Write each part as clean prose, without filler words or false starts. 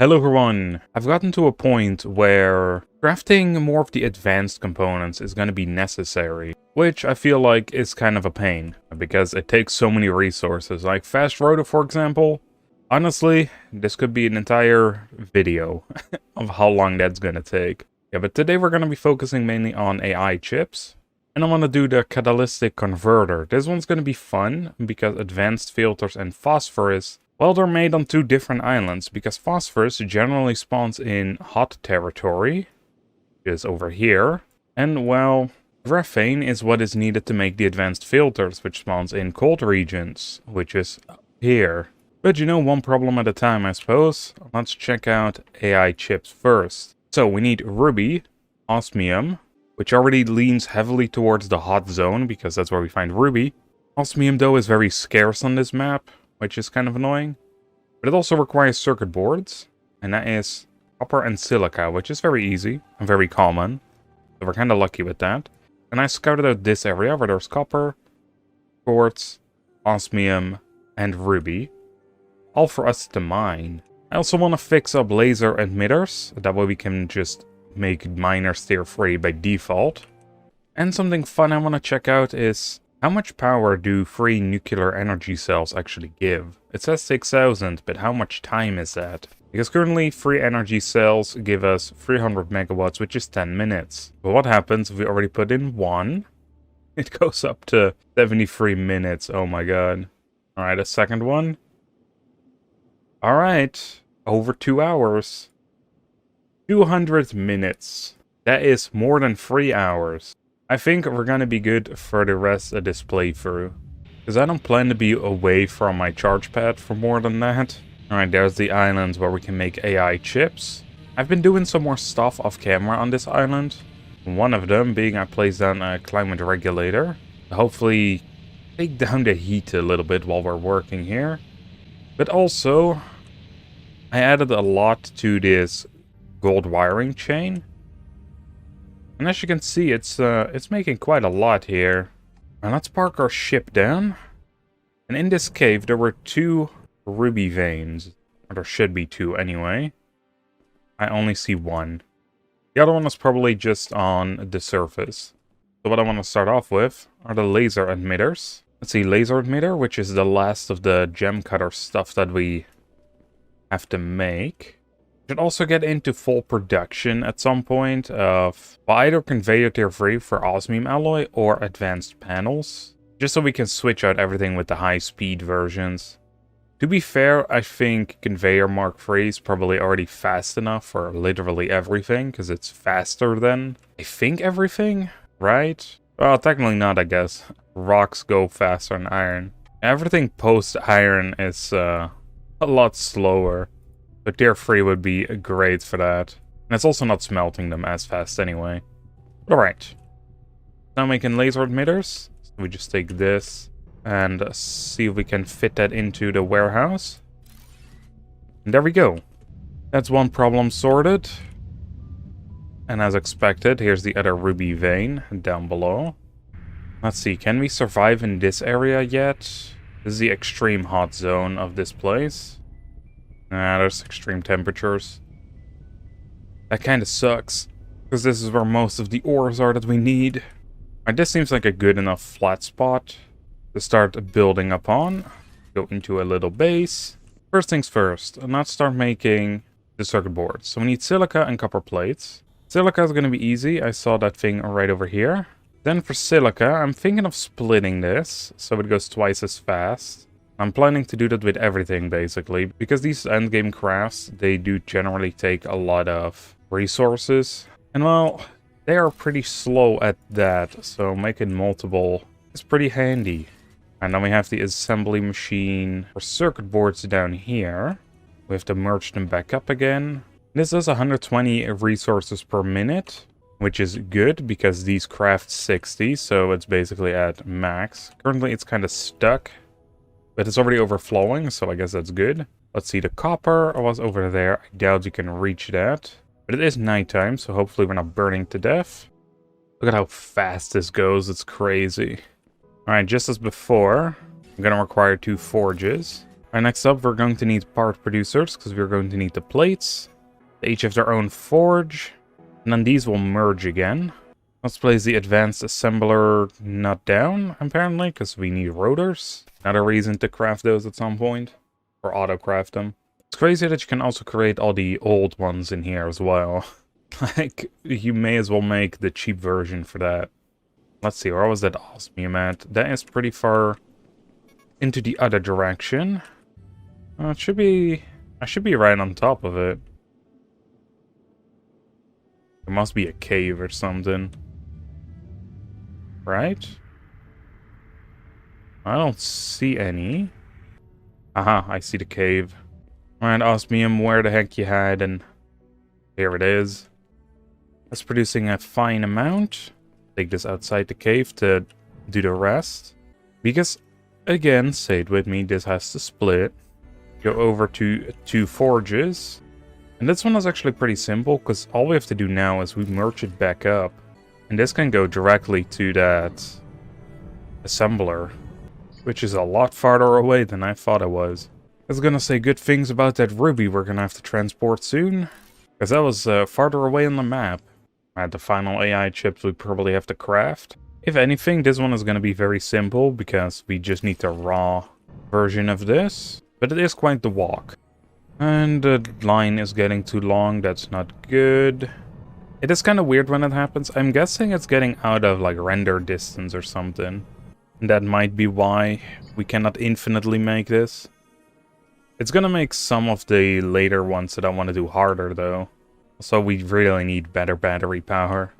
Hello everyone! I've gotten to a point where crafting more of the advanced components is going to be necessary, which I feel like is kind of a pain, because it takes so many resources, like fast rotor for example. Honestly, this could be an entire video of how long that's going to take. Yeah, but today we're going to be focusing mainly on AI chips. And I want to do the catalytic converter. This one's going to be fun, because advanced filters and phosphorus, well, they're made on two different islands, because phosphorus generally spawns in hot territory, which is over here. And, well, graphite is what is needed to make the advanced filters, which spawns in cold regions, which is here. But you know, one problem at a time, I suppose. Let's check out AI chips first. So, we need ruby, osmium, which already leans heavily towards the hot zone, because that's where we find ruby. Osmium, though, is very scarce on this map, which is kind of annoying. But it also requires circuit boards, and that is copper and silica, which is very easy and very common. So we're kind of lucky with that. And I scouted out this area where there's copper, quartz, osmium, and ruby. All for us to mine. I also want to fix up laser emitters, that way we can just make miners tier free by default. And something fun I want to check out is how much power do free nuclear energy cells actually give? It says 6,000, but how much time is that? Because currently free energy cells give us 300 megawatts, which is 10 minutes. But what happens if we already put in one? It goes up to 73 minutes, oh my god. Alright, a second one. Alright, over 2 hours. 200 minutes. That is more than 3 hours. I think we're gonna be good for the rest of this playthrough. Because I don't plan to be away from my charge pad for more than that. Alright, there's the island where we can make AI chips. I've been doing some more stuff off camera on this island. One of them being I placed down a climate regulator. To hopefully take down the heat a little bit while we're working here. But also, I added a lot to this gold wiring chain. And as you can see, it's making quite a lot here. And let's park our ship down. And in this cave, there were 2 ruby veins. Or there should be 2 anyway. I only see 1. The other one is probably just on the surface. So what I want to start off with are the laser emitters. Let's see, laser emitter, which is the last of the gem cutter stuff that we have to make. Should also get into full production at some point of either conveyor tier 3 for osmium alloy or advanced panels. Just so we can switch out everything with the high speed versions. To be fair, I think conveyor mark 3 is probably already fast enough for literally everything, because it's faster than, I think, everything, right? Well, technically not, I guess. Rocks go faster than iron. Everything post iron is a lot slower. So tier 3 would be great for that. And it's also not smelting them as fast anyway. Alright. Now making laser emitters. So we just take this and see if we can fit that into the warehouse. And there we go. That's one problem sorted. And as expected, here's the other ruby vein down below. Let's see, can we survive in this area yet? This is the extreme hot zone of this place. There's extreme temperatures. That kind of sucks, because this is where most of the ores are that we need. Alright, this seems like a good enough flat spot to start building upon. Go into a little base. First things first, let's start making the circuit boards. So we need silica and copper plates. Silica is going to be easy, I saw that thing right over here. Then for silica, I'm thinking of splitting this, so it goes twice as fast. I'm planning to do that with everything, basically, because these endgame crafts, they do generally take a lot of resources. And, well, they are pretty slow at that, so making multiple is pretty handy. And then we have the assembly machine for circuit boards down here. We have to merge them back up again. This is 120 resources per minute, which is good, because these craft 60, so it's basically at max. Currently, it's kind of stuck. But it's already overflowing, so I guess that's good. Let's see, the copper was over there. I doubt you can reach that. But it is nighttime, so hopefully we're not burning to death. Look at how fast this goes, it's crazy. Alright, just as before, I'm gonna require 2 forges. Alright, next up we're going to need part producers, because we're going to need the plates. They each have their own forge, and then these will merge again. Let's place the advanced assembler nut down, apparently, because we need rotors. Another reason to craft those at some point, or auto-craft them. It's crazy that you can also create all the old ones in here as well. Like, you may as well make the cheap version for that. Let's see, where was that osmium at? That is pretty far into the other direction. I should be right on top of it. There must be a cave or something. Right? I don't see any. Aha, I see the cave. Alright, osmium, where the heck you hiding? Here it is. It's producing a fine amount. Take this outside the cave to do the rest. Because, again, say it with me, this has to split. Go over to 2 forges. And this one is actually pretty simple, because all we have to do now is we merge it back up. And this can go directly to that assembler, which is a lot farther away than I thought it was. I was gonna say good things about that ruby we're gonna have to transport soon, because that was farther away on the map. Alright, the final AI chips we probably have to craft. If anything, this one is gonna be very simple, because we just need the raw version of this. But it is quite the walk. And the line is getting too long, that's not good. It is kind of weird when it happens. I'm guessing it's getting out of like render distance or something. And that might be why we cannot infinitely make this. It's gonna make some of the later ones that I want to do harder though. So we really need better battery power.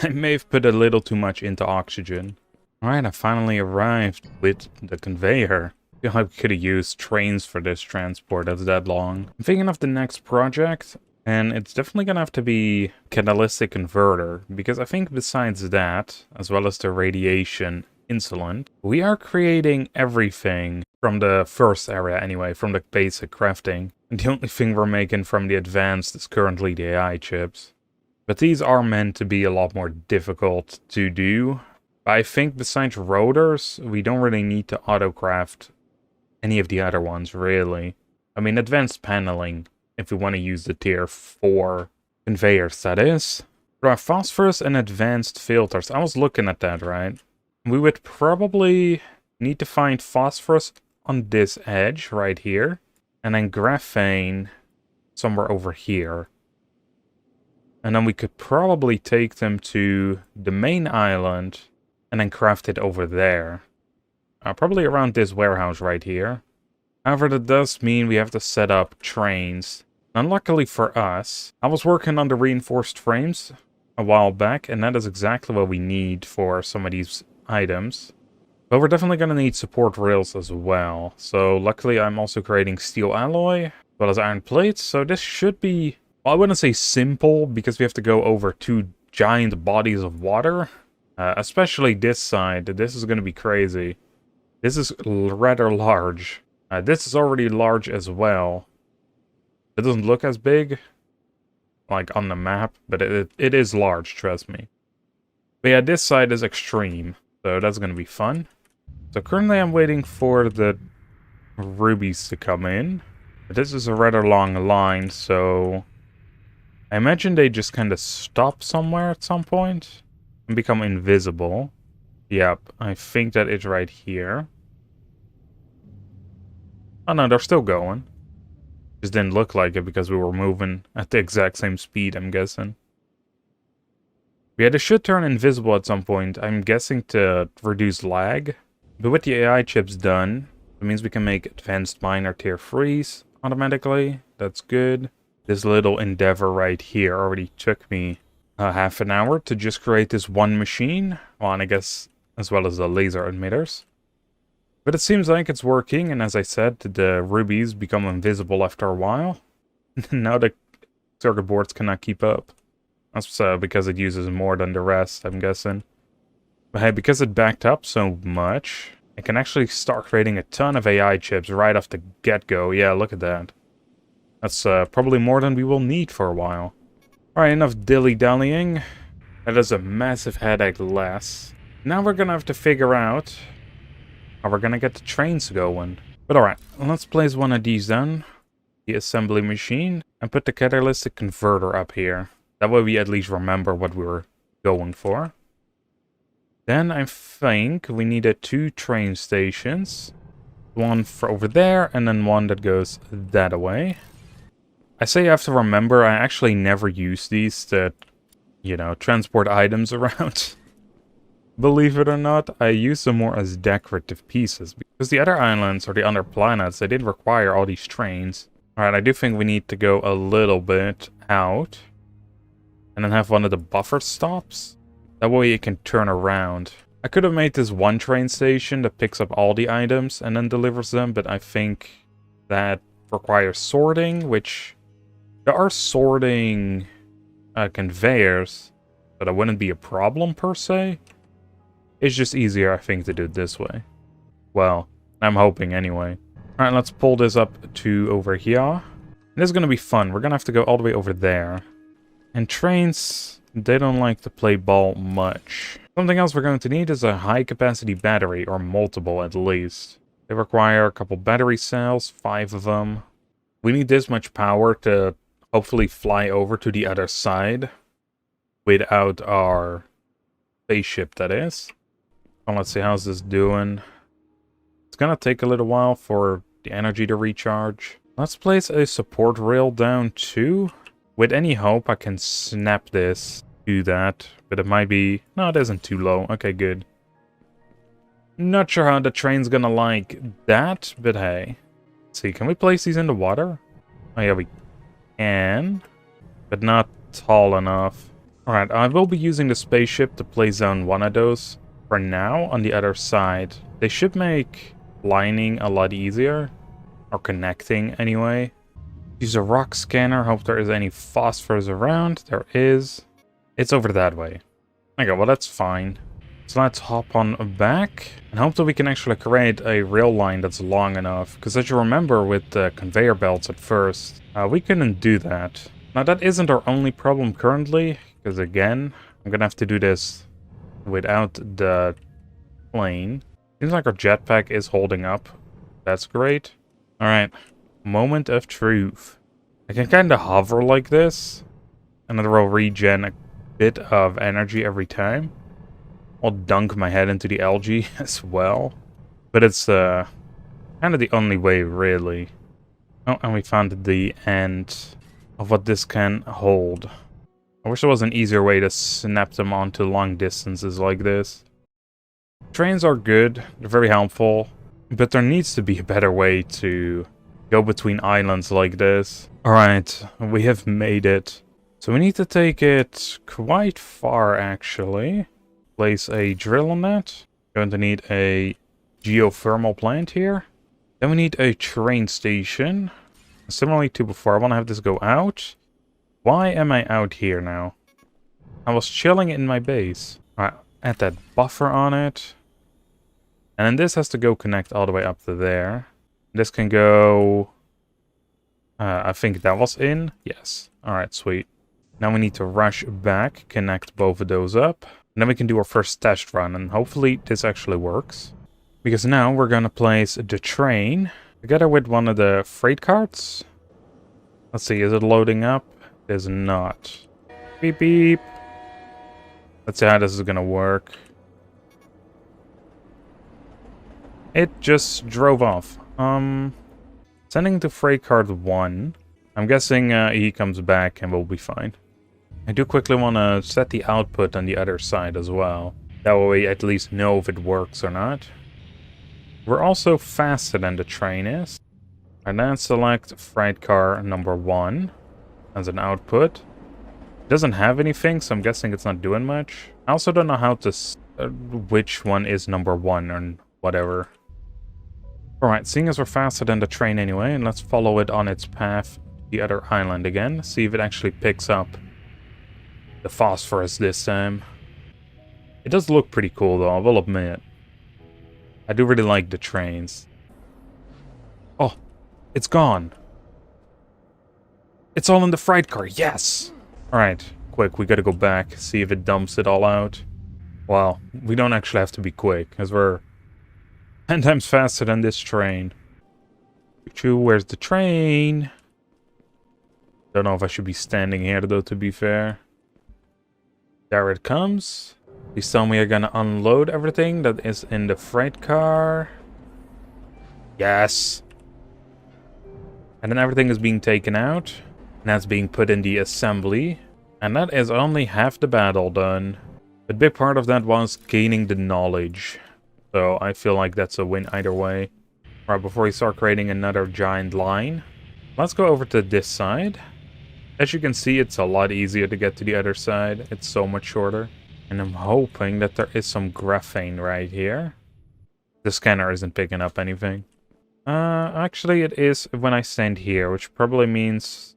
I may have put a little too much into oxygen. Alright, I finally arrived with the conveyor. I feel like we could have used trains for this transport, that's that long. I'm thinking of the next project. And it's definitely gonna have to be catalytic converter, because I think besides that, as well as the radiation insulant, we are creating everything from the first area anyway, from the basic crafting. And the only thing we're making from the advanced is currently the AI chips. But these are meant to be a lot more difficult to do. I think besides rotors, we don't really need to auto-craft any of the other ones, really. I mean, advanced paneling, if we want to use the tier 4 conveyors, that is. There are phosphorus and advanced filters. I was looking at that, right? We would probably need to find phosphorus on this edge right here. And then graphene somewhere over here. And then we could probably take them to the main island and then craft it over there. Probably around this warehouse right here. However, that does mean we have to set up trains. Unluckily for us, I was working on the reinforced frames a while back, and that is exactly what we need for some of these items. But we're definitely going to need support rails as well. So luckily I'm also creating steel alloy, as well as iron plates. So this should be, well, I wouldn't say simple, because we have to go over 2 giant bodies of water. Especially this side. This is going to be crazy. This is rather large. This is already large as well. It doesn't look as big, like on the map, but it is large, trust me. But yeah, this side is extreme, so that's going to be fun. So currently I'm waiting for the rubies to come in. But this is a rather long line, so I imagine they just kind of stop somewhere at some point and become invisible. Yep, I think that it's right here. Oh no, they're still going. Just didn't look like it because we were moving at the exact same speed, I'm guessing. Yeah, they should turn invisible at some point, I'm guessing to reduce lag. But with the AI chips done, it means we can make advanced miner tier 3s automatically. That's good. This little endeavor right here already took me half an hour to just create this one machine. Well, and I guess as well as the laser emitters. But it seems like it's working, and as I said, the rubies become invisible after a while. Now the circuit boards cannot keep up. That's because it uses more than the rest, I'm guessing. But hey, because it backed up so much, I can actually start creating a ton of AI chips right off the get-go. Yeah, look at that. That's probably more than we will need for a while. Alright, enough dilly-dallying. That is a massive headache less. Now we're gonna have to figure out how we're gonna get the trains going. But alright, let's place one of these down. The assembly machine. And put the catalytic converter up here. That way we at least remember what we were going for. Then I think we needed 2 train stations. One for over there, and then one that goes that away. I say you have to remember, I actually never use these to, you know, transport items around. Believe it or not, I use them more as decorative pieces. Because the other islands, or the other planets, they did require all these trains. Alright, I do think we need to go a little bit out. And then have one of the buffer stops. That way it can turn around. I could have made this one train station that picks up all the items and then delivers them, but I think that requires sorting, which... There are sorting conveyors, but that wouldn't be a problem per se. It's just easier, I think, to do it this way. Well, I'm hoping anyway. Alright, let's pull this up to over here. This is going to be fun. We're going to have to go all the way over there. And trains, they don't like to play ball much. Something else we're going to need is a high-capacity battery, or multiple at least. They require a couple battery cells, 5 of them. We need this much power to hopefully fly over to the other side without our spaceship, that is. Well, let's see, how's this doing? It's gonna take a little while for the energy to recharge. Let's place a support rail down too. With any hope, I can snap this to that, but it might be... No, it isn't too low. Okay, good. Not sure how the train's gonna like that, but hey. Let's see, can we place these in the water? Oh yeah, we can, but not tall enough. Alright, I will be using the spaceship to place down one of those for now on the other side. They should make lining a lot easier, or connecting anyway. Use a rock scanner, hope there is any phosphorus around. There is. It's over that way. Okay, well that's fine. So let's hop on back and hope that we can actually create a rail line that's long enough. Because as you remember with the conveyor belts at first, we couldn't do that. Now that isn't our only problem currently, because again, I'm gonna have to do this without the plane. Seems like our jetpack is holding up. That's great. Alright, moment of truth. I can kind of hover like this, and it will regen a bit of energy every time. I'll dunk my head into the algae as well. But it's kind of the only way, really. Oh, and we found the end of what this can hold. I wish there was an easier way to snap them onto long distances like this. Trains are good, they're very helpful, but there needs to be a better way to go between islands like this. Alright, we have made it. So we need to take it quite far, actually. Place a drill on that. Going to need a geothermal plant here. Then we need a train station. Similarly to before, I want to have this go out. Why am I out here now? I was chilling in my base. Alright, add that buffer on it. And then this has to go connect all the way up to there. This can go... I think that was in. Yes. Alright, sweet. Now we need to rush back, connect both of those up. And then we can do our first test run, and hopefully this actually works. Because now we're gonna place the train together with one of the freight carts. Let's see, is it loading up? It is not. Beep beep. Let's see how this is gonna work. It just drove off. Sending to freight cart 1. I'm guessing he comes back and we'll be fine. I do quickly want to set the output on the other side as well. That way we at least know if it works or not. We're also faster than the train is. And then select freight car number 1 as an output. It doesn't have anything, so I'm guessing it's not doing much. I also don't know how to... which one is number 1 or whatever. Alright, seeing as we're faster than the train anyway, and let's follow it on its path to the other island again. See if it actually picks up the phosphorus this time. It does look pretty cool though, I will admit. I do really like the trains. Oh, it's gone. It's all in the freight car, yes! Alright, quick, we gotta go back, see if it dumps it all out. Well, we don't actually have to be quick, because we're 10 times faster than this train. Choo, where's the train? Don't know if I should be standing here though, to be fair. There it comes. Please tell me you're gonna unload everything that is in the freight car. Yes. And then everything is being taken out. And that's being put in the assembly. And that is only half the battle done. A big part of that was gaining the knowledge. So I feel like that's a win either way. Alright, before we start creating another giant line, let's go over to this side. As you can see, it's a lot easier to get to the other side. It's so much shorter. And I'm hoping that there is some graphene right here. The scanner isn't picking up anything. Actually it is when I stand here, which probably means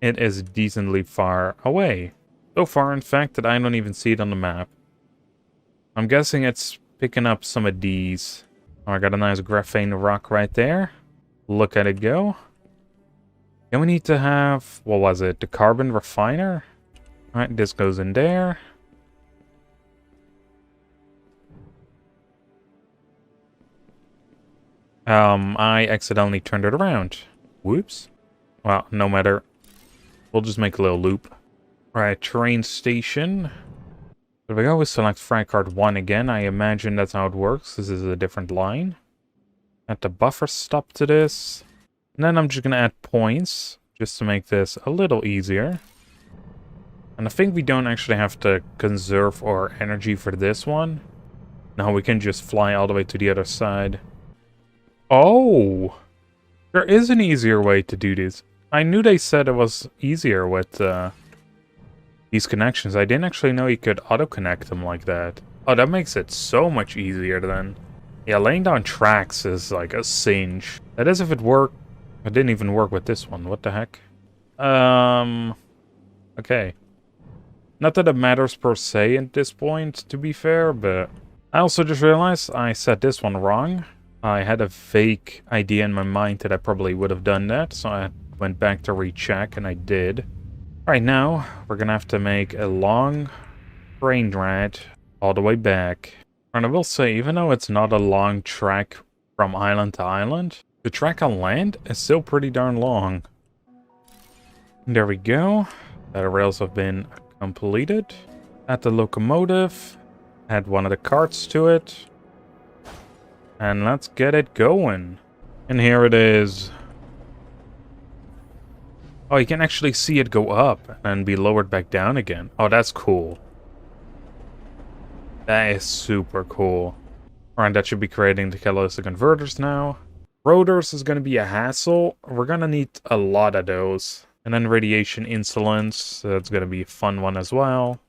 it is decently far away. So far, in fact, that I don't even see it on the map. I'm guessing it's picking up some of these. Oh, I got a nice graphene rock right there. Look at it go. Then we need to have, what was it? The carbon refiner? Alright, this goes in there. I accidentally turned it around. Whoops. Well, no matter. We'll just make a little loop. Alright, train station. There we go, we select freight card 1 again. I imagine that's how it works. This is a different line. Add the buffer stop to this. And then I'm just going to add points, just to make this a little easier. And I think we don't actually have to conserve our energy for this one. No, we can just fly all the way to the other side. Oh! There is an easier way to do this. I knew they said it was easier with these connections. I didn't actually know you could auto-connect them like that. Oh, that makes it so much easier then. Yeah, laying down tracks is like a cinch. That is if it worked. It didn't even work with this one. What the heck? Okay. Not that it matters per se at this point, to be fair, but I also just realized I said this one wrong. I had a vague idea in my mind that I probably would have done that, so I went back to recheck, and I did. Alright, now we're gonna have to make a long train ride all the way back. And I will say, even though it's not a long track from island to island, the track on land is still pretty darn long. And there we go. The rails have been completed. Add the locomotive. Add one of the carts to it. And let's get it going. And here it is. Oh, you can actually see it go up and be lowered back down again. Oh, that's cool. That is super cool. Alright, that should be creating the catalytic converters now. Rotors is going to be a hassle. We're going to need a lot of those. And then radiation insulants. That's going to be a fun one as well.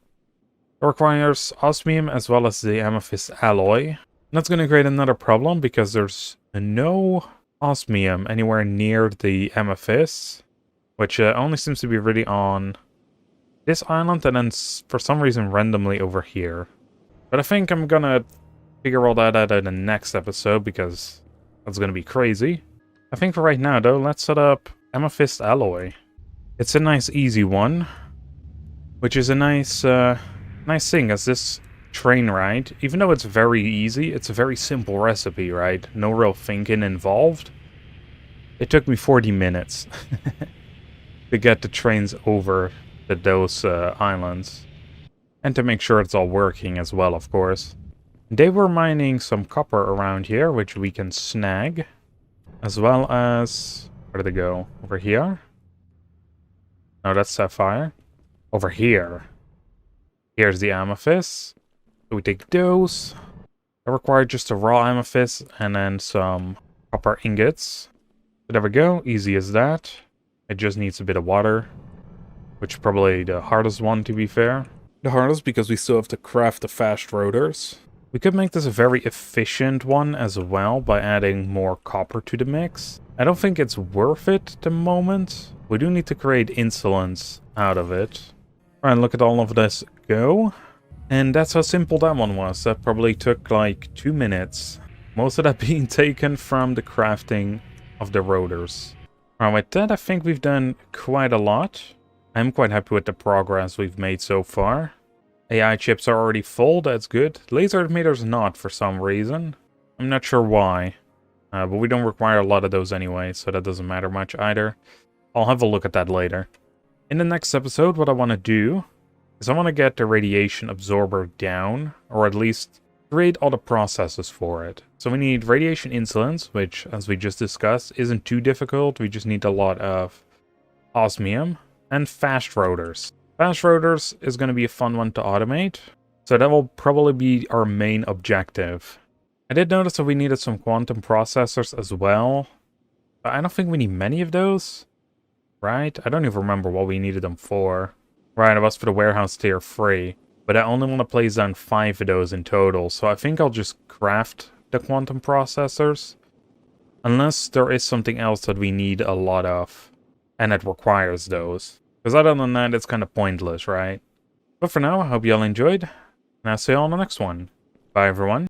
It requires osmium as well as the amethyst alloy. That's going to create another problem because there's no osmium anywhere near the amethyst, which only seems to be really on this island and then for some reason randomly over here. But I think I'm going to figure all that out in the next episode because that's going to be crazy. I think for right now though, let's set up amethyst alloy. It's a nice easy one, which is a nice thing as this train ride, even though it's very easy, it's a very simple recipe, right? No real thinking involved. It took me 40 minutes to get the trains over to those islands. And to make sure it's all working as well, of course. They were mining some copper around here, which we can snag. As well as... where did they go? Over here? No, that's sapphire. Over here. Here's the amethyst. So we take those. I require just a raw amethyst and then some copper ingots. So there we go, easy as that. It just needs a bit of water, which is probably the hardest one to be fair. The hardest because we still have to craft the fast rotors. We could make this a very efficient one as well by adding more copper to the mix. I don't think it's worth it at the moment. We do need to create insulants out of it. Alright, look at all of this go. And that's how simple that one was. That probably took like 2 minutes. Most of that being taken from the crafting of the rotors. Alright, with that I think we've done quite a lot. I'm quite happy with the progress we've made so far. AI chips are already full, that's good. Laser emitters not for some reason. I'm not sure why. But we don't require a lot of those anyway, so that doesn't matter much either. I'll have a look at that later. In the next episode, what I want to do is I want to get the radiation absorber down, or at least create all the processes for it. So we need radiation insulins, which, as we just discussed, isn't too difficult. We just need a lot of osmium and fast rotors. Fast rotors is going to be a fun one to automate, so that will probably be our main objective. I did notice that we needed some quantum processors as well, but I don't think we need many of those, right? I don't even remember what we needed them for. Right, it was for the warehouse tier 3, but I only want to place down 5 of those in total, so I think I'll just craft the quantum processors. Unless there is something else that we need a lot of, and it requires those. Because other than that, it's kind of pointless, right? But for now, I hope you all enjoyed, and I'll see you all on the next one. Bye, everyone.